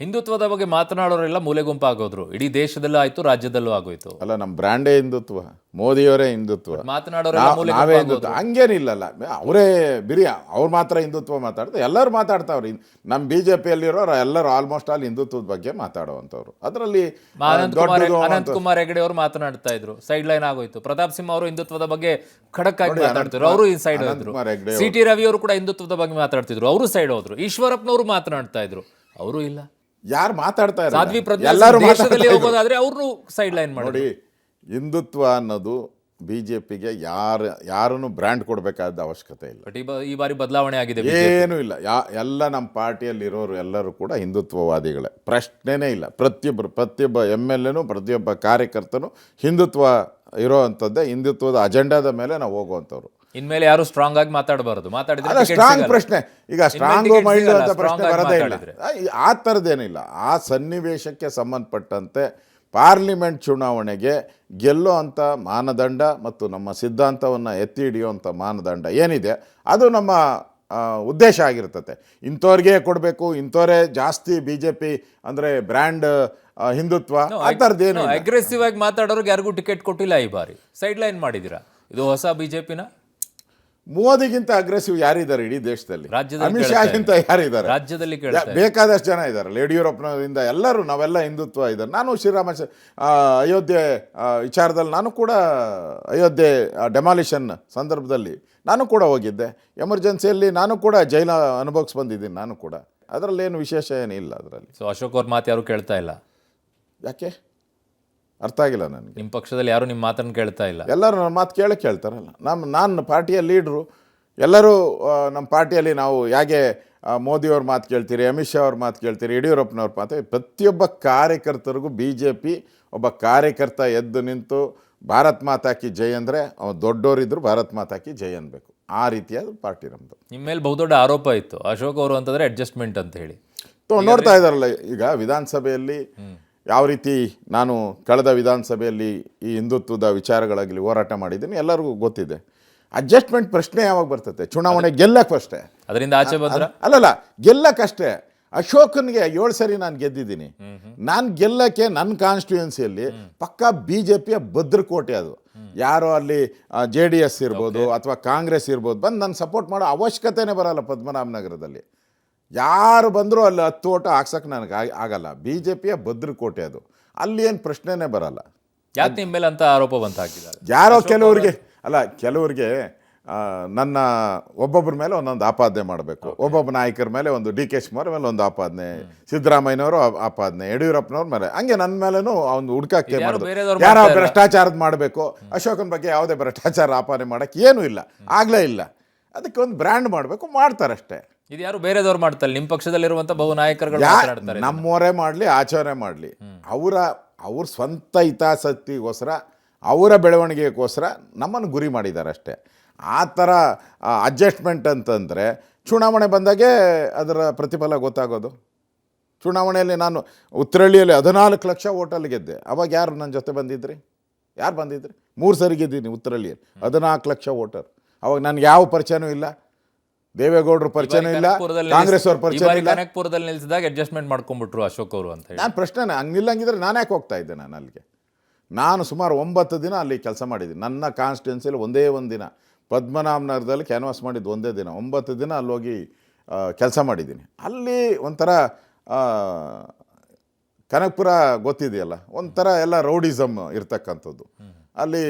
ಹಿಂದುತ್ವದ ಬಗ್ಗೆ ಮಾತನಾಡೋರೆಲ್ಲ ಮೂಲೆ ಗುಂಪಾಗೋದ್ರು. ಇಡೀ ದೇಶದಲ್ಲೂ ಆಯ್ತು, ರಾಜ್ಯದಲ್ಲೂ ಆಗೋಯ್ತು. ಅಲ್ಲ, ನಮ್ಮ ಬ್ರ್ಯಾಂಡೇ ಹಿಂದುತ್ವ, ಮೋದಿಯವರೇ ಹಿಂದುತ್ವ, ಮಾತನಾಡೋರೆಲ್ಲ ಮೂಲೆ ನಾವೇ ಗುಂಪಾಗೋದ್ರು. ಹಿಂದುತ್ವ ಹಂಗೇನಿಲ್ಲಲ್ಲ. ಅವರೇ ಬಿರಿಯ ಅವ್ರು ಮಾತ್ರ ಹಿಂದುತ್ವ ಮಾತಾಡ್ತಾರೆ, ಎಲ್ಲರೂ ಮಾತಾಡ್ತಾವ್ರಿ. ನಮ್ಮ BJPಯಲ್ಲಿರೋರು ಎಲ್ಲರೂ ಆಲ್ಮೋಸ್ಟ್ ಆಲ್ ಹಿಂದುತ್ವದ ಬಗ್ಗೆ ಮಾತಾಡುವಂಥವ್ರು. ಅದರಲ್ಲಿ ಅನಂತ್ ಕುಮಾರ್ ಹೆಗಡೆ ಅವರು ಮಾತನಾಡ್ತಾ ಇದ್ರು, ಸೈಡ್ ಲೈನ್ ಆಗೋಯ್ತು. ಪ್ರತಾಪ್ ಸಿಂಹ ಅವರು ಹಿಂದುತ್ವದ ಬಗ್ಗೆ ಖಡಕ್ ಆಗಿ ಮಾತಾಡ್ತಿದ್ರು, ಅವರು ಈ ಸೈಡ್ ಹೋದ್ರು. CT ರವಿ ಅವರು ಕೂಡ ಹಿಂದುತ್ವದ ಬಗ್ಗೆ ಮಾತಾಡ್ತಿದ್ರು, ಅವರು ಸೈಡ್ ಹೋದ್ರು. ಈಶ್ವರಪ್ಪನವರು ಮಾತನಾಡ್ತಾ ಇದ್ರು, ಅವರು ಇಲ್ಲ. ಯಾರು ಮಾತಾಡ್ತಾ ಸಾಧ್ವಿ ಇದ್ದಾರೆ, ಪ್ರಜ್ಞಾ ಎಲ್ಲರೂ ದೇಶದಲ್ಲಿ ಹೋಗೋದಾದ್ರೆ ಅವ್ರನ್ನು ಸೈಡ್ ಲೈನ್ ಮಾಡಿ. ನೋಡಿ, ಹಿಂದುತ್ವ ಅನ್ನೋದು BJPಗೆ ಯಾರನ್ನು ಬ್ರ್ಯಾಂಡ್ ಕೊಡಬೇಕಾದ ಅವಶ್ಯಕತೆ ಇಲ್ಲ. ಬಟ್ ಈ ಬಾರಿ ಬದಲಾವಣೆ ಆಗಿದೆ. ಏನೂ ಇಲ್ಲ. ಎಲ್ಲ ನಮ್ಮ ಪಾರ್ಟಿಯಲ್ಲಿರೋರು ಎಲ್ಲರೂ ಕೂಡ ಹಿಂದುತ್ವವಾದಿಗಳೇ, ಪ್ರಶ್ನೆನೇ ಇಲ್ಲ. ಪ್ರತಿಯೊಬ್ಬ MLAನೂ ಪ್ರತಿಯೊಬ್ಬ ಕಾರ್ಯಕರ್ತನೂ ಹಿಂದುತ್ವ ಇರೋ ಅಂಥದ್ದೇ, ಹಿಂದುತ್ವದ ಅಜೆಂಡಾದ ಮೇಲೆ ನಾವು ಹೋಗುವಂಥವ್ರು. ಇನ್ಮೇಲೆ ಯಾರು ಸ್ಟ್ರಾಂಗ್ ಆಗಿ ಮಾತಾಡಬಾರದು. ಅಲ್ಲ, ಸ್ಟ್ರಾಂಗ್ ಪ್ರಶ್ನೆ ಈಗ ಸ್ಟ್ರಾಂಗು ಮೈಂಡು ಅಂತ ಪ್ರಶ್ನೆ ಬರೋದೇ ಇಲ್ಲ. ಆ ಥರದ್ದೇನಿಲ್ಲ. ಆ ಸನ್ನಿವೇಶಕ್ಕೆ ಸಂಬಂಧಪಟ್ಟಂತೆ ಪಾರ್ಲಿಮೆಂಟ್ ಚುನಾವಣೆಗೆ ಗೆಲ್ಲೋ ಅಂಥ ಮಾನದಂಡ ಮತ್ತು ನಮ್ಮ ಸಿದ್ಧಾಂತವನ್ನು ಎತ್ತಿ ಹಿಡಿಯುವಂಥ ಮಾನದಂಡ ಏನಿದೆ ಅದು ನಮ್ಮ ಉದ್ದೇಶ ಆಗಿರ್ತದೆ. ಇಂಥವ್ರಿಗೆ ಕೊಡಬೇಕು, ಇಂಥವರೇ ಜಾಸ್ತಿ BJP ಅಂದರೆ ಬ್ರ್ಯಾಂಡ್ ಹಿಂದುತ್ವ ಆ ಥರದ್ದೇನು. ಅಗ್ರೆಸಿವ್ ಆಗಿ ಮಾತಾಡೋರಿಗೆ ಯಾರಿಗೂ ಟಿಕೆಟ್ ಕೊಟ್ಟಿಲ್ಲ ಈ ಬಾರಿ, ಸೈಡ್ ಲೈನ್ ಮಾಡಿದ್ದೀರಾ. ಇದು ಹೊಸ BJPನ. ಮೋದಿಗಿಂತ ಅಗ್ರೆಸಿವ್ ಯಾರಿದ್ದಾರೆ ಇಡೀ ದೇಶದಲ್ಲಿ? ಅಮಿತ್ ಶಾಗಿಂತ ಯಾರಿದ್ದಾರೆ? ರಾಜ್ಯದಲ್ಲಿ ಬೇಕಾದಷ್ಟು ಜನ ಇದ್ದಾರಲ್ಲ. ಯಡಿಯೂರಪ್ಪನವರಿಂದ ಎಲ್ಲರೂ ನಾವೆಲ್ಲ ಹಿಂದುತ್ವ ಇದ್ದಾರೆ. ನಾನು ಶ್ರೀರಾಮ ಅಯೋಧ್ಯೆ ವಿಚಾರದಲ್ಲಿ ನಾನು ಕೂಡ ಅಯೋಧ್ಯೆ ಡೆಮಾಲಿಷನ್ ಸಂದರ್ಭದಲ್ಲಿ ನಾನು ಕೂಡ ಹೋಗಿದ್ದೆ. ಎಮರ್ಜೆನ್ಸಿಯಲ್ಲಿ ನಾನು ಕೂಡ ಜೈಲ ಅನುಭವಿಸಿ ಬಂದಿದ್ದೀನಿ. ನಾನು ಕೂಡ ಅದರಲ್ಲೇನು ವಿಶೇಷ ಏನಿಲ್ಲ ಅದರಲ್ಲಿ. ಸೊ ಅಶೋಕ್ ಅವ್ರ ಮಾತು ಯಾರು ಕೇಳ್ತಾ ಇಲ್ಲ. ಯಾಕೆ ಅರ್ಥ ಆಗಿಲ್ಲ ನನಗೆ. ನಿಮ್ಮ ಪಕ್ಷದಲ್ಲಿ ಯಾರು ನಿಮ್ಮ ಮಾತನ್ನು ಕೇಳ್ತಾ ಇಲ್ಲ. ಎಲ್ಲರೂ ನನ್ನ ಮಾತು ಕೇಳ್ತಾರಲ್ಲ. ನಾನು ಪಾರ್ಟಿಯ ಲೀಡ್ರು. ಎಲ್ಲರೂ ನಮ್ಮ ಪಾರ್ಟಿಯಲ್ಲಿ ನಾವು ಹೇಗೆ ಮೋದಿಯವ್ರ ಮಾತು ಕೇಳ್ತೀರಿ, ಅಮಿತ್ ಶಾ ಅವ್ರ ಮಾತು ಕೇಳ್ತೀರಿ, ಯಡಿಯೂರಪ್ಪನವ್ರ ಮಾತು, ಪ್ರತಿಯೊಬ್ಬ ಕಾರ್ಯಕರ್ತರಿಗೂ BJP ಒಬ್ಬ ಕಾರ್ಯಕರ್ತ ಎದ್ದು ನಿಂತು ಭಾರತ್ ಮಾತಾ ಕಿ ಜೈ ಅಂದರೆ ದೊಡ್ಡವರಿದ್ರು ಭಾರತ್ ಮಾತಾ ಕಿ ಜೈ ಅನ್ಬೇಕು. ಆ ರೀತಿಯಾದ ಪಾರ್ಟಿ ನಮ್ಮದು. ನಿಮ್ಮ ಮೇಲೆ ಬಹುದೊಡ್ಡ ಆರೋಪ ಇತ್ತು ಅಶೋಕ್ ಅವರು ಅಂತಂದರೆ ಅಡ್ಜಸ್ಟ್ಮೆಂಟ್ ಅಂತ ಹೇಳಿ. ನೋಡ್ತಾ ಇದ್ದಾರಲ್ಲ ಈಗ ವಿಧಾನಸಭೆಯಲ್ಲಿ ಯಾವ ರೀತಿ ನಾನು ಕಳೆದ ವಿಧಾನಸಭೆಯಲ್ಲಿ ಈ ಹಿಂದುತ್ವದ ವಿಚಾರಗಳಾಗಲಿ ಹೋರಾಟ ಮಾಡಿದ್ದೀನಿ, ಎಲ್ಲರಿಗೂ ಗೊತ್ತಿದೆ. ಅಡ್ಜಸ್ಟ್ಮೆಂಟ್ ಪ್ರಶ್ನೆ ಯಾವಾಗ ಬರ್ತದೆ? ಚುನಾವಣೆ ಗೆಲ್ಲಕ್ಕೆ ಅಷ್ಟೇ. ಅದರಿಂದ ಆಚೆ ಬಂದ್ರ ಅಲ್ಲಲ್ಲ, ಗೆಲ್ಲಕ್ಕಷ್ಟೇ. ಅಶೋಕನ್ಗೆ 7 ಸರಿ ನಾನು ಗೆದ್ದಿದ್ದೀನಿ. ನಾನು ಗೆಲ್ಲಕ್ಕೆ ನನ್ನ ಕಾನ್ಸ್ಟಿಟ್ಯೂನ್ಸಿಯಲ್ಲಿ ಪಕ್ಕಾ BJPಯ ಭದ್ರಕೋಟೆ ಅದು. ಯಾರೋ ಅಲ್ಲಿ JDS ಇರ್ಬೋದು ಅಥವಾ ಕಾಂಗ್ರೆಸ್ ಇರ್ಬೋದು ಬಂದು ನಾನು ಸಪೋರ್ಟ್ ಮಾಡೋ ಅವಶ್ಯಕತೆನೇ ಬರೋಲ್ಲ. ಪದ್ಮನಾಭನಗರದಲ್ಲಿ ಯಾರು ಬಂದರೂ ಅಲ್ಲಿ 10 ಓಟ ಹಾಕ್ಸಕ್ಕೆ ನನಗೆ ಆಗಲ್ಲ. BJPಯ ಭದ್ರಕೋಟೆ ಅದು, ಅಲ್ಲಿ ಏನು ಪ್ರಶ್ನೆನೇ ಬರಲ್ಲ. ಯಾಕೆ ನಿಮ್ಮ ಮೇಲೆ ಅಂತ ಆರೋಪ ಬಂತ ಹಾಕಿದ್ದಾರೆ? ಯಾರೋ ಕೆಲವ್ರಿಗೆ ನನ್ನ ಒಬ್ಬೊಬ್ಬರ ಮೇಲೆ ಒಂದೊಂದು ಆಪಾದನೆ ಮಾಡಬೇಕು. ಒಬ್ಬೊಬ್ಬ ನಾಯಕರ ಮೇಲೆ ಒಂದು DK ಶಿವಕುಮಾರ್ ಮೇಲೆ ಒಂದು ಆಪಾದನೆ, ಸಿದ್ದರಾಮಯ್ಯನವರು ಆಪಾದನೆ, ಯಡಿಯೂರಪ್ಪನವ್ರ ಮೇಲೆ, ಹಂಗೆ ನನ್ನ ಮೇಲೂ ಒಂದು ಹುಡುಕಕ್ಕೆ ಮಾಡೋದು. ಯಾರೋ ಭ್ರಷ್ಟಾಚಾರದ ಮಾಡಬೇಕು. ಅಶೋಕನ ಬಗ್ಗೆ ಯಾವುದೇ ಭ್ರಷ್ಟಾಚಾರ ಆಪಾದನೆ ಮಾಡೋಕ್ಕೆ ಏನೂ ಇಲ್ಲ, ಆಗಲೇ ಇಲ್ಲ. ಅದಕ್ಕೆ ಒಂದು ಬ್ರ್ಯಾಂಡ್ ಮಾಡಬೇಕು, ಮಾಡ್ತಾರಷ್ಟೇ. ಇದು ಯಾರು ಬೇರೆದವ್ರು ಮಾಡ್ತಾರೆ? ನಿಮ್ಮ ಪಕ್ಷದಲ್ಲಿರುವಂಥ ಬಹು ನಾಯಕರುಗಳು ಮಾತನಾಡ್ತಾರೆ. ನಮ್ಮವರೇ ಮಾಡಲಿ, ಆಚರಣೆ ಮಾಡಲಿ, ಅವ್ರ ಸ್ವಂತ ಹಿತಾಸಕ್ತಿಗೋಸ್ಕರ, ಅವರ ಬೆಳವಣಿಗೆಗೋಸ್ಕರ ನಮ್ಮನ್ನು ಗುರಿ ಮಾಡಿದ್ದಾರೆ ಅಷ್ಟೇ. ಆ ಥರ ಅಡ್ಜಸ್ಟ್ಮೆಂಟ್ ಅಂತಂದರೆ ಚುನಾವಣೆ ಬಂದಾಗೆ ಅದರ ಪ್ರತಿಫಲ ಗೊತ್ತಾಗೋದು. ಚುನಾವಣೆಯಲ್ಲಿ ನಾನು ಉತ್ತರಹಳ್ಳಿಯಲ್ಲಿ 14 ಲಕ್ಷ ಓಟಲ್ಲಿ ಗೆದ್ದೆ. ಅವಾಗ ಯಾರು ನನ್ನ ಜೊತೆ ಬಂದಿದ್ರಿ? ಯಾರು ಬಂದಿದ್ರಿ? 3 ಸರಿ ಗೆದ್ದೀನಿ ಉತ್ತರಹಳ್ಳಿಯಲ್ಲಿ, 14 ಲಕ್ಷ ಓಟರ್. ಅವಾಗ ನನಗೆ ಯಾವ ಪರಿಚಯನೂ ಇಲ್ಲ, ದೇವೇಗೌಡರ ಪರಿಚಯನೂ ಇಲ್ಲ, ಕಾಂಗ್ರೆಸ್ ಅವ್ರ ಪರಿಚಯ ಇಲ್ಲ. ಕನಕಪುರದಲ್ಲಿ ನಿಲ್ಲಿಸಿದಾಗ ಅಡ್ಜಸ್ಟ್ಮೆಂಟ್ ಮಾಡ್ಕೊಂಡ್ಬಿಟ್ರು ಅಶೋಕ್ ಅವರು ಅಂತ ಹೇಳಿ. ನಾನು ಪ್ರಶ್ನೆ ಹಂಗೆ ನಿಲ್ಲಂಗಿದ್ರೆ ನಾನು ಯಾಕೆ ಹೋಗ್ತಾ ಇದ್ದೆ? ನಾನು ಅಲ್ಲಿಗೆ ನಾನು ಸುಮಾರು 9 ದಿನ ಅಲ್ಲಿ ಕೆಲಸ ಮಾಡಿದ್ದೀನಿ. ನನ್ನ ಕಾನ್ಸ್ಟಿಟ್ಯೂನ್ಸಿಯಲ್ಲಿ ಒಂದೇ ಒಂದು ದಿನ ಪದ್ಮನಾಭನಗರದಲ್ಲಿ ಕ್ಯಾನ್ವಾಸ್ ಮಾಡಿದ್ದು ಒಂದೇ ದಿನ. 9 ದಿನ ಅಲ್ಲಿ ಹೋಗಿ ಕೆಲಸ ಮಾಡಿದ್ದೀನಿ. ಅಲ್ಲಿ ಒಂಥರ ಕನಕಪುರ ಗೊತ್ತಿದೆಯಲ್ಲ, ಒಂಥರ ಎಲ್ಲ ರೌಡಿಸಮ್ ಇರ್ತಕ್ಕಂಥದ್ದು ಅಲ್ಲಿ.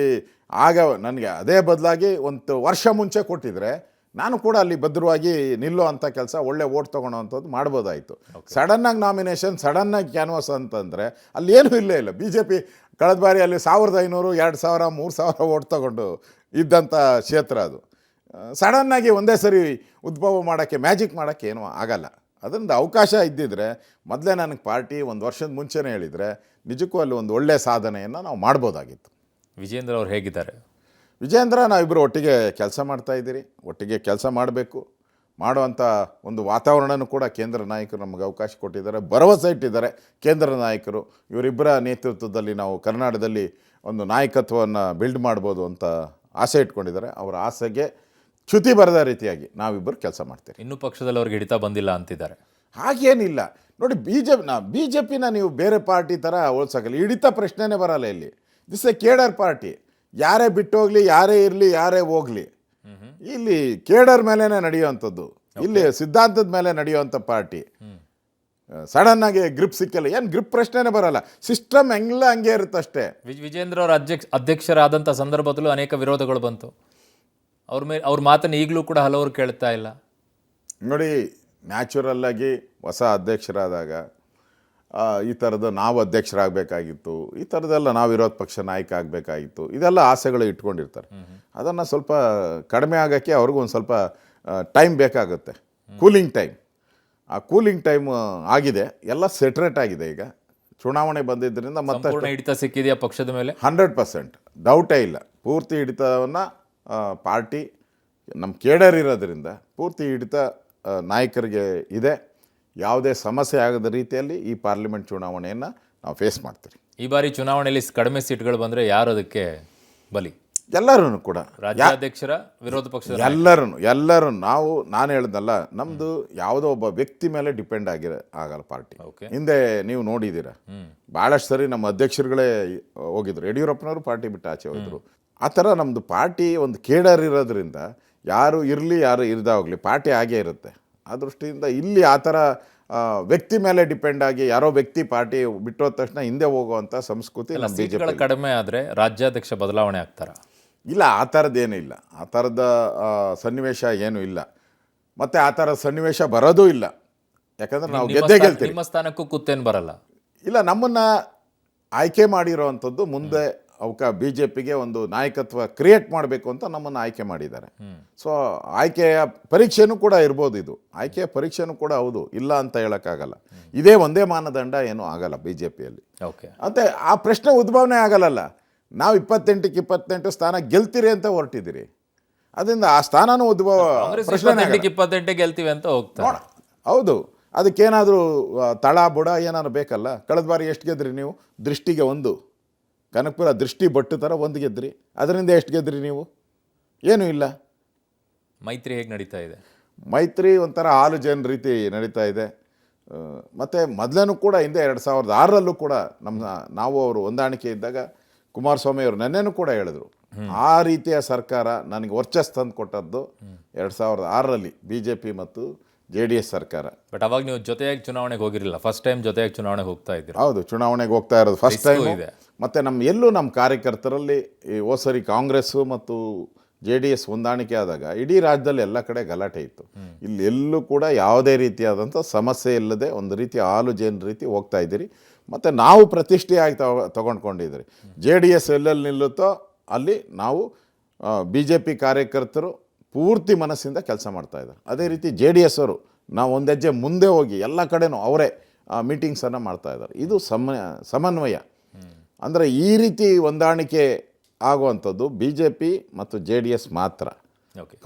ಆಗ ನನಗೆ ಅದೇ ಬದಲಾಗಿ 1 ವರ್ಷ ಮುಂಚೆ ಕೊಟ್ಟಿದ್ರೆ ನಾನು ಕೂಡ ಅಲ್ಲಿ ಭದ್ರವಾಗಿ ನಿಲ್ಲೋ ಅಂಥ ಕೆಲಸ, ಒಳ್ಳೆ ಓಟ್ ತೊಗೊಳೋ ಅಂಥದ್ದು ಮಾಡ್ಬೋದಾಯಿತು. ಸಡನ್ನಾಗಿ ನಾಮಿನೇಷನ್, ಸಡನ್ನಾಗಿ ಕ್ಯಾನ್ವಾಸ್ ಅಂತಂದರೆ ಅಲ್ಲಿ ಏನೂ ಇಲ್ಲ. BJP ಕಳೆದ ಬಾರಿ ಅಲ್ಲಿ 1500, 2000, 3000 ಓಟ್ ತೊಗೊಂಡು ಇದ್ದಂಥ ಕ್ಷೇತ್ರ ಅದು. ಸಡನ್ನಾಗಿ ಒಂದೇ ಸರಿ ಉದ್ಭವ ಮಾಡೋಕ್ಕೆ, ಮ್ಯಾಜಿಕ್ ಮಾಡೋಕ್ಕೆ ಏನೂ ಆಗಲ್ಲ. ಅದರಿಂದ ಅವಕಾಶ ಇದ್ದಿದ್ರೆ ಮೊದಲೇ ನನಗೆ ಪಾರ್ಟಿ 1 ವರ್ಷದ ಮುಂಚೆನೇ ಹೇಳಿದರೆ ನಿಜಕ್ಕೂ ಅಲ್ಲಿ ಒಂದು ಒಳ್ಳೆಯ ಸಾಧನೆಯನ್ನು ನಾವು ಮಾಡ್ಬೋದಾಗಿತ್ತು. ವಿಜೇಂದ್ರ ಅವ್ರು ಹೇಗಿದ್ದಾರೆ? ವಿಜೇಂದ್ರ, ನಾವಿಬ್ಬರು ಒಟ್ಟಿಗೆ ಕೆಲಸ ಮಾಡ್ತಾಯಿದ್ದೀರಿ, ಒಟ್ಟಿಗೆ ಕೆಲಸ ಮಾಡಬೇಕು. ಮಾಡುವಂಥ ಒಂದು ವಾತಾವರಣನೂ ಕೂಡ ಕೇಂದ್ರ ನಾಯಕರು ನಮಗೆ ಅವಕಾಶ ಕೊಟ್ಟಿದ್ದಾರೆ, ಭರವಸೆ ಇಟ್ಟಿದ್ದಾರೆ ಕೇಂದ್ರ ನಾಯಕರು. ಇವರಿಬ್ಬರ ನೇತೃತ್ವದಲ್ಲಿ ನಾವು ಕರ್ನಾಟಕದಲ್ಲಿ ಒಂದು ನಾಯಕತ್ವವನ್ನು ಬಿಲ್ಡ್ ಮಾಡ್ಬೋದು ಅಂತ ಆಸೆ ಇಟ್ಕೊಂಡಿದ್ದಾರೆ. ಅವರ ಆಸೆಗೆ ಚ್ಯುತಿ ಬರದ ರೀತಿಯಾಗಿ ನಾವಿಬ್ಬರು ಕೆಲಸ ಮಾಡ್ತೀವಿ. ಇನ್ನೂ ಪಕ್ಷದಲ್ಲಿ ಅವ್ರಿಗೆ ಹಿಡಿತಾ ಬಂದಿಲ್ಲ ಅಂತಿದ್ದಾರೆ. ಹಾಗೇನಿಲ್ಲ ನೋಡಿ. ಬಿ ಜೆ ಪಿನ ನೀವು ಬೇರೆ ಪಾರ್ಟಿ ಥರ ಹೋಲ್ಸೋಕ್ಕಲ್ಲ. ಹಿಡಿತ ಪ್ರಶ್ನೆನೇ ಬರಲ್ಲ ಇಲ್ಲಿ. This A cadre party. ಯಾರೇ ಬಿಟ್ಟೋಗ್ಲಿ, ಯಾರೇ ಇರಲಿ, ಯಾರೇ ಹೋಗಲಿ, ಇಲ್ಲಿ ಕೇಡರ್ ಮೇಲೇ ನಡೆಯುವಂಥದ್ದು. ಇಲ್ಲಿ ಸಿದ್ಧಾಂತದ ಮೇಲೆ ನಡೆಯುವಂಥ ಪಾರ್ಟಿ. ಸಡನ್ನಾಗಿ ಗ್ರಿಪ್ ಸಿಕ್ಕಲ್ಲ, ಏನು ಗ್ರಿಪ್ ಪ್ರಶ್ನೆನೇ ಬರಲ್ಲ. ಸಿಸ್ಟಮ್ ಹೆಂಗಿಲ್ಲ ಹಂಗೆ ಇರುತ್ತೆ ಅಷ್ಟೇ. ವಿಜೇಂದ್ರ ಅವರ ಅಧ್ಯಕ್ಷರಾದಂಥ ಸಂದರ್ಭದಲ್ಲೂ ಅನೇಕ ವಿರೋಧಗಳು ಬಂತು. ಅವ್ರ ಮಾತನ್ನು ಈಗಲೂ ಕೂಡ ಹಲವರು ಕೇಳ್ತಾ ಇಲ್ಲ. ನೋಡಿ, ನ್ಯಾಚುರಲ್ ಆಗಿ ಹೊಸ ಅಧ್ಯಕ್ಷರಾದಾಗ ಈ ಥರದ್ದು ನಾವು ಅಧ್ಯಕ್ಷರಾಗಬೇಕಾಗಿತ್ತು, ಈ ಥರದ್ದೆಲ್ಲ ನಾವು ವಿರೋಧ ಪಕ್ಷ ನಾಯಕ ಆಗಬೇಕಾಗಿತ್ತು, ಇದೆಲ್ಲ ಆಸೆಗಳು ಇಟ್ಕೊಂಡಿರ್ತಾರೆ. ಅದನ್ನು ಸ್ವಲ್ಪ ಕಡಿಮೆ ಆಗೋಕ್ಕೆ ಅವ್ರಿಗೂ ಒಂದು ಸ್ವಲ್ಪ ಟೈಮ್ ಬೇಕಾಗುತ್ತೆ, ಕೂಲಿಂಗ್ ಟೈಮ್. ಆ ಕೂಲಿಂಗ್ ಟೈಮ್ ಆಗಿದೆ, ಎಲ್ಲ ಸೆಟ್ರೇಟ್ ಆಗಿದೆ. ಈಗ ಚುನಾವಣೆ ಬಂದಿದ್ದರಿಂದ ಮತ್ತೆ ಹಿಡಿತ ಸಿಕ್ಕಿದೆಯಾ ಪಕ್ಷದ ಮೇಲೆ? 100% ಡೌಟೇ ಇಲ್ಲ. ಪೂರ್ತಿ ಹಿಡಿತವನ್ನು ಪಾರ್ಟಿ ನಮ್ಮ ಕೇಡರ್ ಇರೋದ್ರಿಂದ ಪೂರ್ತಿ ಹಿಡಿತ ನಾಯಕರಿಗೆ ಇದೆ. ಯಾವುದೇ ಸಮಸ್ಯೆ ಆಗದ ರೀತಿಯಲ್ಲಿ ಈ ಪಾರ್ಲಿಮೆಂಟ್ ಚುನಾವಣೆಯನ್ನು ನಾವು ಫೇಸ್ ಮಾಡ್ತೀವಿ. ಈ ಬಾರಿ ಚುನಾವಣೆಯಲ್ಲಿ ಕಡಿಮೆ ಸೀಟ್ಗಳು ಬಂದರೆ ಯಾರು ಅದಕ್ಕೆ ಬಲಿ? ಎಲ್ಲರೂ ಕೂಡ, ರಾಜ್ಯಾಧ್ಯಕ್ಷರ, ವಿರೋಧ ಪಕ್ಷದ ಎಲ್ಲರೂ ನಾನು ಹೇಳ್ದಲ್ಲ, ನಮ್ಮದು ಯಾವುದೋ ಒಬ್ಬ ವ್ಯಕ್ತಿ ಮೇಲೆ ಡಿಪೆಂಡ್ ಆಗಲ್ಲ ಪಾರ್ಟಿ. ಹಿಂದೆ ನೀವು ನೋಡಿದ್ದೀರಾ, ಭಾಳಷ್ಟು ಸರಿ ನಮ್ಮ ಅಧ್ಯಕ್ಷರುಗಳೇ ಹೋಗಿದ್ರು. ಯಡಿಯೂರಪ್ಪನವರು ಪಾರ್ಟಿ ಬಿಟ್ಟು ಆಚೆ ಹೋಗಿದ್ರು. ಆ ಥರ ನಮ್ಮದು ಪಾರ್ಟಿ ಒಂದು ಕೇಡರ್ ಇರೋದ್ರಿಂದ ಯಾರು ಇರಲಿ ಯಾರು ಇರ್ದ ಹೋಗಲಿ ಪಾರ್ಟಿ ಆಗೇ ಇರುತ್ತೆ. ಆ ದೃಷ್ಟಿಯಿಂದ ಇಲ್ಲಿ ಆ ಥರ ವ್ಯಕ್ತಿ ಮೇಲೆ ಡಿಪೆಂಡ್ ಆಗಿ ಯಾರೋ ವ್ಯಕ್ತಿ ಪಾರ್ಟಿ ಬಿಟ್ಟೋದ ತಕ್ಷಣ ಹಿಂದೆ ಹೋಗುವಂಥ ಸಂಸ್ಕೃತಿ ನಮ್ಮ ಬಿಜೆಪಿ. ಕಡಿಮೆ ಆದರೆ ರಾಜ್ಯಾಧ್ಯಕ್ಷ ಬದಲಾವಣೆ ಆಗ್ತಾರ? ಇಲ್ಲ, ಆ ಥರದ್ದೇನೂ ಇಲ್ಲ. ಆ ಥರದ ಸನ್ನಿವೇಶ ಏನೂ ಇಲ್ಲ. ಮತ್ತು ಆ ಥರದ ಸನ್ನಿವೇಶ ಬರೋದೂ ಇಲ್ಲ. ಯಾಕಂದರೆ ನಾವು ಗೆಲ್ತೀವಿ. ನಿಮ್ಮ ಸ್ಥಾನಕ್ಕೂ ಕುತ್ತೇನು ಬರಲ್ಲ? ಇಲ್ಲ, ನಮ್ಮನ್ನು ಆಯ್ಕೆ ಮಾಡಿರೋವಂಥದ್ದು ಮುಂದೆ ಬಿ ಜೆ ಪಿಗೆ ಒಂದು ನಾಯಕತ್ವ ಕ್ರಿಯೇಟ್ ಮಾಡಬೇಕು ಅಂತ ನಮ್ಮನ್ನು ಆಯ್ಕೆ ಮಾಡಿದ್ದಾರೆ. ಸೊ ಆಯ್ಕೆಯ ಪರೀಕ್ಷೆನೂ ಕೂಡ ಇರ್ಬೋದು. ಇದು ಆಯ್ಕೆಯ ಪರೀಕ್ಷೆನೂ ಕೂಡ ಹೌದು, ಇಲ್ಲ ಅಂತ ಹೇಳೋಕ್ಕಾಗಲ್ಲ. ಇದೇ ಒಂದೇ ಮಾನದಂಡ ಏನೂ ಆಗಲ್ಲ ಬಿ ಜೆ ಪಿಯಲ್ಲಿ. ಮತ್ತು ಆ ಪ್ರಶ್ನೆ ಉದ್ಭವನೆ ಆಗಲ್ಲ. ನಾವು 28ಕ್ಕೆ 28 ಸ್ಥಾನ ಗೆಲ್ತೀರಿ ಅಂತ ಹೊರಟಿದ್ದೀರಿ. ಅದರಿಂದ ಆ ಸ್ಥಾನನೂ ಉದ್ಭವ ಪ್ರಶ್ನೆ 28 ಗೆಲ್ತೀವಿ ಅಂತ ಹೋಗ್ತಾರೆ. ಹೌದು, ಅದಕ್ಕೇನಾದರೂ ತಳ ಬುಡ ಏನಾದ್ರು ಬೇಕಲ್ಲ. ಕಳೆದ ಬಾರಿ ಎಷ್ಟು ಗೆದ್ರಿ ನೀವು? ದೃಷ್ಟಿಗೆ 1, ಕನಕಪುರ ದೃಷ್ಟಿ ಬಟ್ಟು ಥರ 1 ಗೆದ್ರಿ. ಅದರಿಂದ ಎಷ್ಟು ಗೆದ್ರಿ ನೀವು? ಏನೂ ಇಲ್ಲ. ಮೈತ್ರಿ ಹೇಗೆ ನಡೀತಾ ಇದೆ? ಮೈತ್ರಿ ಒಂಥರ ಹಾಲು ಜನ ರೀತಿ ನಡೀತಾ ಇದೆ. ಮತ್ತು ಮೊದಲೇನೂ ಕೂಡ ಹಿಂದೆ 2006ರಲ್ಲೂ ಕೂಡ ನಾವು ಅವರು ಹೊಂದಾಣಿಕೆ ಇದ್ದಾಗ ಕುಮಾರಸ್ವಾಮಿ ಅವರು ನೆನ್ನೆನೂ ಕೂಡ ಹೇಳಿದ್ರು, ಆ ರೀತಿಯ ಸರ್ಕಾರ ನನಗೆ ವರ್ಚಸ್ ತಂದು ಕೊಟ್ಟದ್ದು 2006ರಲ್ಲಿ BJP ಮತ್ತು JDS ಸರ್ಕಾರ. ಬಟ್ ಅವಾಗ ನೀವು ಜೊತೆಯಾಗಿ ಚುನಾವಣೆಗೆ ಹೋಗಿರಲಿಲ್ಲ, ಫಸ್ಟ್ ಟೈಮ್ ಜೊತೆಯಾಗಿ ಚುನಾವಣೆಗೆ ಹೋಗ್ತಾ ಇದ್ದೀರಿ. ಹೌದು, ಚುನಾವಣೆಗೆ ಹೋಗ್ತಾ ಇರೋದು ಫಸ್ಟ್ ಟೈಮ್ ಇದೆ. ಮತ್ತು ನಮ್ಮ ಕಾರ್ಯಕರ್ತರಲ್ಲಿ ಈ ಸರಿ ಕಾಂಗ್ರೆಸ್ಸು ಮತ್ತು JDS ಹೊಂದಾಣಿಕೆ ಆದಾಗ ಇಡೀ ರಾಜ್ಯದಲ್ಲಿ ಎಲ್ಲ ಕಡೆ ಗಲಾಟೆ ಇತ್ತು. ಇಲ್ಲಿ ಎಲ್ಲೂ ಕೂಡ ಯಾವುದೇ ರೀತಿಯಾದಂಥ ಸಮಸ್ಯೆ ಇಲ್ಲದೆ ಒಂದು ರೀತಿ ಹಾಲು ಜೇನು ರೀತಿ ಹೋಗ್ತಾ ಇದ್ದೀರಿ. ಮತ್ತು ನಾವು ಪ್ರತಿಷ್ಠೆಯಾಗಿ ತಗೊಂಡ್ಕೊಂಡಿದ್ದೀರಿ. JDS ಎಲ್ಲೆಲ್ಲಿ ನಿಲ್ಲುತ್ತೋ ಅಲ್ಲಿ ನಾವು BJP ಕಾರ್ಯಕರ್ತರು ಪೂರ್ತಿ ಮನಸ್ಸಿಂದ ಕೆಲಸ ಮಾಡ್ತಾಯಿದ್ದಾರೆ. ಅದೇ ರೀತಿ JDS ಅವರು ನಾವು ಒಂದು ಹೆಜ್ಜೆ ಮುಂದೆ ಹೋಗಿ ಎಲ್ಲ ಕಡೆನೂ ಅವರೇ ಮೀಟಿಂಗ್ಸನ್ನು ಮಾಡ್ತಾಯಿದ್ದಾರೆ. ಇದು ಸಮನ್ವಯ. ಅಂದರೆ ಈ ರೀತಿ ಹೊಂದಾಣಿಕೆ ಆಗುವಂಥದ್ದು BJP ಮತ್ತು JDS ಮಾತ್ರ.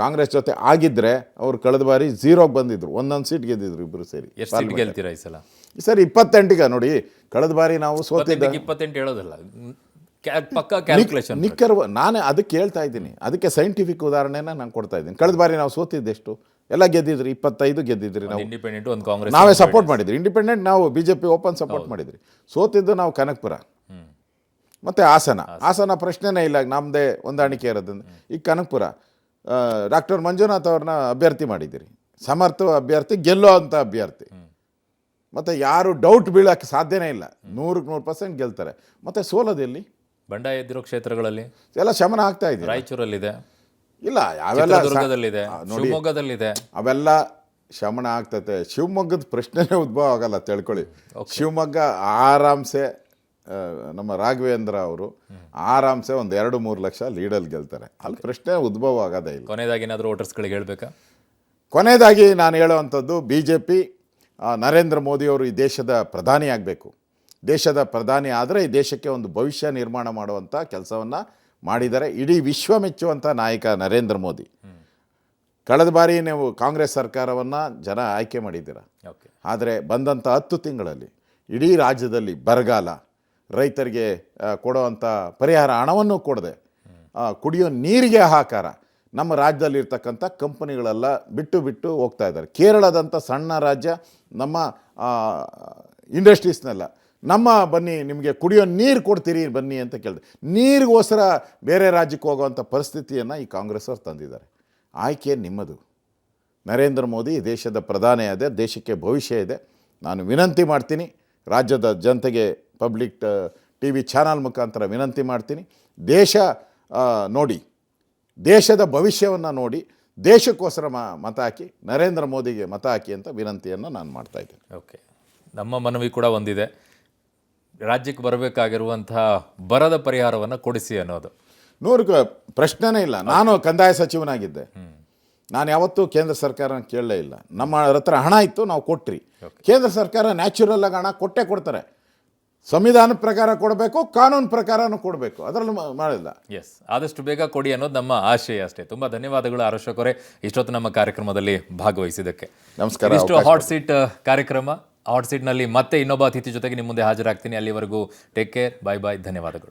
ಕಾಂಗ್ರೆಸ್ ಜೊತೆ ಆಗಿದ್ದರೆ ಅವರು ಕಳೆದ ಬಾರಿ 0ಗೆ ಬಂದಿದ್ರು, 1 ಸೀಟ್ ಗೆದ್ದಿದ್ರು ಇಬ್ಬರು ಸೇರಿ. ಎಷ್ಟು ಸೀಟ್ ಗೆಲ್ತೀರಾ ಈ ಸಲ? ಈ ಸರಿ 28ಗೆ ನೋಡಿ. ಕಳೆದ ಬಾರಿ ನಾವು ಸೋತಿದ್ದ 28 ಹೇಳೋದಿಲ್ಲ, ಪಕ್ಕ ಕ್ಯಾಲ್ಕುಲೇಷನ್ ನಿಖರವ. ನಾನೇ ಅದಕ್ಕೆ ಹೇಳ್ತಾ ಇದ್ದೀನಿ, ಅದಕ್ಕೆ ಸೈಂಟಿಫಿಕ್ ಉದಾಹರಣೆನ ನಾನು ಕೊಡ್ತಾ ಇದ್ದೀನಿ. ಕಳೆದ ಬಾರಿ ನಾವು ಸೋತಿದ್ದೆಷ್ಟು? ಎಲ್ಲ ಗೆದ್ದಿದ್ರಿ, 25 ಗೆದ್ದಿದ್ರಿ ನಾವು. ಇಂಡಿಪೆಂಡೆಂಟ್ ಒಂದು ಕಾಂಗ್ರೆಸ್ ನಾವೇ ಸಪೋರ್ಟ್ ಮಾಡಿದ್ರಿ. ಇಂಡಿಪೆಂಡೆಂಟ್ ನಾವು BJP ಓಪನ್ ಸಪೋರ್ಟ್ ಮಾಡಿದ್ರಿ. ಸೋತಿದ್ದು ನಾವು ಕನಕಪುರ ಮತ್ತು ಹಾಸನ ಪ್ರಶ್ನೆನೇ ಇಲ್ಲ, ನಮ್ಮದೇ ಹೊಂದಾಣಿಕೆ ಇರೋದ್ರಿಂದ. ಈಗ ಕನಕಪುರ ಡಾಕ್ಟರ್ ಮಂಜುನಾಥ್ ಅವ್ರನ್ನ ಅಭ್ಯರ್ಥಿ ಮಾಡಿದ್ದೀರಿ, ಸಮರ್ಥ ಅಭ್ಯರ್ಥಿ, ಗೆಲ್ಲೋ ಅಂಥ ಅಭ್ಯರ್ಥಿ. ಮತ್ತು ಯಾರು ಡೌಟ್ ಬೀಳೋಕ್ಕೆ ಸಾಧ್ಯನೇ ಇಲ್ಲ, 100% ಗೆಲ್ತಾರೆ. ಮತ್ತು ಸೋಲೋದೆಲ್ಲಿ? ಬಂಡಾಯ ಎದ್ದಿರೋ ಕ್ಷೇತ್ರಗಳಲ್ಲಿ ಎಲ್ಲ ಶಮನ ಆಗ್ತಾ ಇದೆ. ರಾಯಚೂರಲ್ಲಿದೆ, ಇಲ್ಲ ಅವೆಲ್ಲ ದುರ್ಗದಲ್ಲಿದೆ, ಶಿವಮೊಗ್ಗದಲ್ಲಿದೆ, ಅವೆಲ್ಲ ಶಮನ ಆಗ್ತೈತೆ. ಶಿವಮೊಗ್ಗದ ಪ್ರಶ್ನೆನೇ ಉದ್ಭವ ಆಗಲ್ಲ ತಿಳ್ಕೊಳ್ಳಿ. ಶಿವಮೊಗ್ಗ ಆರಾಮ್ಸೆ ನಮ್ಮ ರಾಘವೇಂದ್ರ ಅವರು ಆರಾಮ್ಸೆ ಒಂದು 2-3 ಲಕ್ಷ ಲೀಡಲ್ಲಿ ಗೆಲ್ತಾರೆ. ಅಲ್ಲಿ ಪ್ರಶ್ನೆ ಉದ್ಭವ ಆಗೋದೇ ಇಲ್ಲ. ಕೊನೆಯದಾಗಿ ಏನಾದರೂ ವೋಟರ್ಸ್ಗಳಿಗೆ ಹೇಳಬೇಕಾ? ಕೊನೆಯದಾಗಿ ನಾನು ಹೇಳುವಂಥದ್ದು, BJP ನರೇಂದ್ರ ಮೋದಿಯವರು ಈ ದೇಶದ ಪ್ರಧಾನಿ ಆಗಬೇಕು. ದೇಶದ ಪ್ರಧಾನಿ ಆದರೆ ಈ ದೇಶಕ್ಕೆ ಒಂದು ಭವಿಷ್ಯ ನಿರ್ಮಾಣ ಮಾಡುವಂಥ ಕೆಲಸವನ್ನು ಮಾಡಿದ್ದಾರೆ. ಇಡೀ ವಿಶ್ವ ಮೆಚ್ಚುವಂಥ ನಾಯಕ ನರೇಂದ್ರ ಮೋದಿ. ಕಳೆದ ಬಾರಿ ನೀವು ಕಾಂಗ್ರೆಸ್ ಸರ್ಕಾರವನ್ನು ಜನ ಆಯ್ಕೆ ಮಾಡಿದ್ದೀರ. ಆದರೆ ಬಂದಂಥ 10 ತಿಂಗಳಲ್ಲಿ ಇಡೀ ರಾಜ್ಯದಲ್ಲಿ ಬರಗಾಲ, ರೈತರಿಗೆ ಕೊಡುವಂಥ ಪರಿಹಾರ ಹಣವನ್ನು ಕೊಡದೆ, ಕುಡಿಯೋ ನೀರಿಗೆ ಹಾಹಾಕಾರ, ನಮ್ಮ ರಾಜ್ಯದಲ್ಲಿ ಇರ್ತಕ್ಕಂಥ ಕಂಪನಿಗಳೆಲ್ಲ ಬಿಟ್ಟು ಹೋಗ್ತಾ ಇದ್ದಾರೆ. ಕೇರಳದಂಥ ಸಣ್ಣ ರಾಜ್ಯ ನಮ್ಮ ಇಂಡಸ್ಟ್ರೀಸ್ನೆಲ್ಲ ಬನ್ನಿ ನಿಮಗೆ ಕುಡಿಯೋ ನೀರು ಕೊಡ್ತೀರಿ ಬನ್ನಿ ಅಂತ ಕೇಳಿದೆ. ನೀರಿಗೋಸ್ಕರ ಬೇರೆ ರಾಜ್ಯಕ್ಕೆ ಹೋಗೋವಂಥ ಪರಿಸ್ಥಿತಿಯನ್ನು ಈ ಕಾಂಗ್ರೆಸ್ ಅವ್ರು ತಂದಿದ್ದಾರೆ. ಆಯ್ಕೆ ನಿಮ್ಮದು. ನರೇಂದ್ರ ಮೋದಿ ದೇಶದ ಪ್ರಧಾನಿ ಇದೆ, ದೇಶಕ್ಕೆ ಭವಿಷ್ಯ ಇದೆ. ನಾನು ವಿನಂತಿ ಮಾಡ್ತೀನಿ ರಾಜ್ಯದ ಜನತೆಗೆ, ಪಬ್ಲಿಕ್ TV ಚಾನಲ್ ಮುಖಾಂತರ ವಿನಂತಿ ಮಾಡ್ತೀನಿ, ದೇಶ ನೋಡಿ, ದೇಶದ ಭವಿಷ್ಯವನ್ನು ನೋಡಿ, ದೇಶಕ್ಕೋಸ್ಕರ ಮತ ಹಾಕಿ, ನರೇಂದ್ರ ಮೋದಿಗೆ ಮತ ಹಾಕಿ ಅಂತ ವಿನಂತಿಯನ್ನು ನಾನು ಮಾಡ್ತಾಯಿದ್ದೇನೆ. ಓಕೆ, ನಮ್ಮ ಮನವಿ ಕೂಡ ಒಂದಿದೆ, ರಾಜ್ಯಕ್ಕೆ ಬರಬೇಕಾಗಿರುವಂತಹ ಬರದ ಪರಿಹಾರವನ್ನು ಕೊಡಿಸಿ ಅನ್ನೋದು. 100 ಪ್ರಶ್ನೆನೇ ಇಲ್ಲ. ನಾನು ಕಂದಾಯ ಸಚಿವನಾಗಿದ್ದೆ, ನಾನು ಯಾವತ್ತೂ ಕೇಂದ್ರ ಸರ್ಕಾರನ ಕೇಳಲೇ ಇಲ್ಲ. ನಮ್ಮ ಹತ್ರ ಹಣ ಇತ್ತು, ನಾವು ಕೊಟ್ರಿ. ಕೇಂದ್ರ ಸರ್ಕಾರ ನ್ಯಾಚುರಲ್ ಆಗಿ ಹಣ ಕೊಡ್ತಾರೆ. ಸಂವಿಧಾನದ ಪ್ರಕಾರ ಕೊಡಬೇಕು, ಕಾನೂನು ಪ್ರಕಾರನೂ ಕೊಡಬೇಕು, ಅದರಲ್ಲಿ ಮಾಡಿಲ್ಲ. ಎಸ್, ಆದಷ್ಟು ಬೇಗ ಕೊಡಿ ಅನ್ನೋದು ನಮ್ಮ ಆಶಯ ಅಷ್ಟೇ. ತುಂಬ ಧನ್ಯವಾದಗಳು ಆರ್ ಅಶೋಕ್ ಅವರೇ, ಇಷ್ಟೊತ್ತು ನಮ್ಮ ಕಾರ್ಯಕ್ರಮದಲ್ಲಿ ಭಾಗವಹಿಸಿದ್ದಕ್ಕೆ. ನಮಸ್ಕಾರ. ಇಷ್ಟು ಹಾಟ್ ಸೀಟ್ ಕಾರ್ಯಕ್ರಮ. ಹಾಟ್ ಸೀಟ್ನಲ್ಲಿ ಮತ್ತೆ ಇನ್ನೊಬ್ಬ ಅತಿಥಿ ಜೊತೆಗೆ ನಿಮ್ಮ ಮುಂದೆ ಹಾಜರಾಗ್ತೀನಿ. ಅಲ್ಲಿವರೆಗೂ ಟೇಕ್ ಕೇರ್, ಬಾಯ್ ಬಾಯ್, ಧನ್ಯವಾದಗಳು.